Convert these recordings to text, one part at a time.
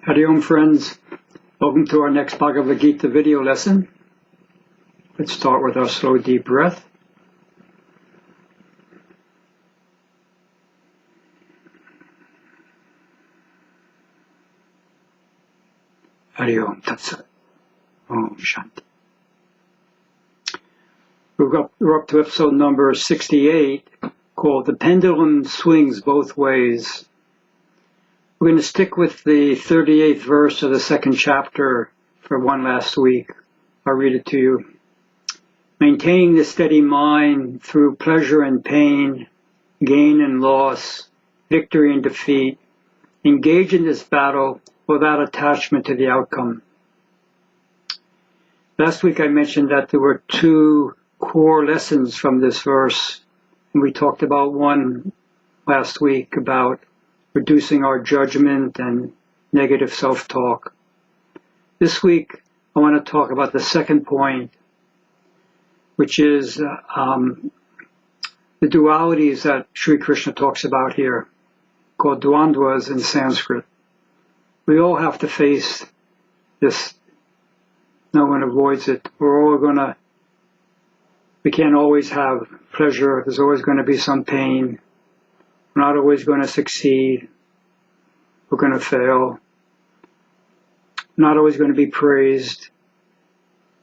Hari Om, friends. Welcome to our next Bhagavad Gita video lesson. Let's start with our slow, deep breath. Hari Om Tat Sat. Om Shanti. We're up to episode number 68, called The Pendulum Swings Both Ways. We're going to stick with the 38th verse of the second chapter for one last week. I'll read it to you. Maintaining the steady mind through pleasure and pain, gain and loss, victory and defeat. Engage in this battle without attachment to the outcome. Last week I mentioned that there were two core lessons from this verse, and we talked about one last week about reducing our judgment and negative self-talk. This week I want to talk about the second point, which is the dualities that Sri Krishna talks about here, called dvandvas in Sanskrit. We all have to face this. No one avoids it. We can't always have pleasure. There's always going to be some pain. We're not always going to succeed. We're going to fail. We're not always going to be praised.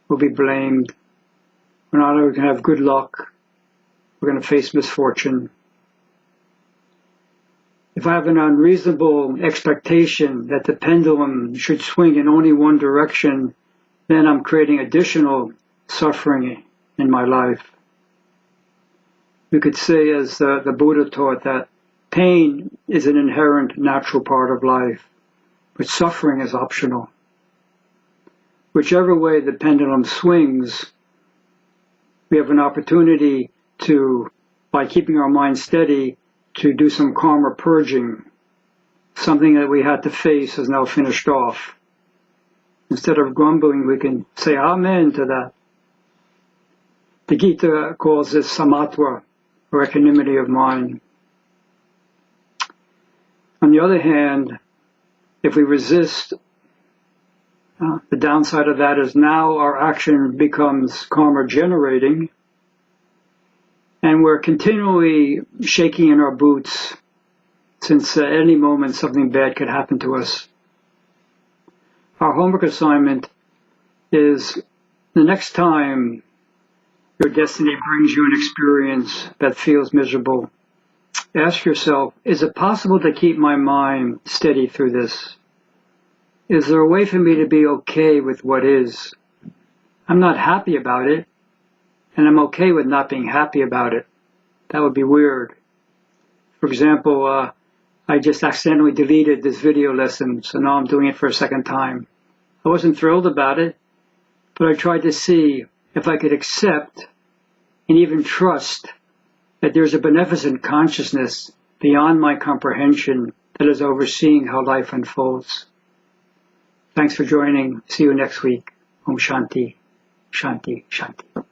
We'll be blamed. We're not always going to have good luck. We're going to face misfortune. If I have an unreasonable expectation that the pendulum should swing in only one direction, then I'm creating additional suffering in my life. We could say, as the Buddha taught, that pain is an inherent natural part of life, but suffering is optional. Whichever way the pendulum swings, we have an opportunity to, by keeping our mind steady, to do some karma purging. Something that we had to face is now finished off. Instead of grumbling, we can say Amen to that. The Gita calls this samatva, or equanimity of mind. On the other hand, if we resist, the downside of that is now our action becomes karma generating, and we're continually shaking in our boots, since at any moment something bad could happen to us. Our homework assignment is the next time your destiny brings you an experience that feels miserable, ask yourself, is it possible to keep my mind steady through this? Is there a way for me to be okay with what is? I'm not happy about it, and I'm okay with not being happy about it. That would be weird. For example, I just accidentally deleted this video lesson, so now I'm doing it for a second time. I wasn't thrilled about it, but I tried to see if I could accept and even trust that there's a beneficent consciousness beyond my comprehension that is overseeing how life unfolds. Thanks for joining. See you next week. Om Shanti, Shanti, Shanti.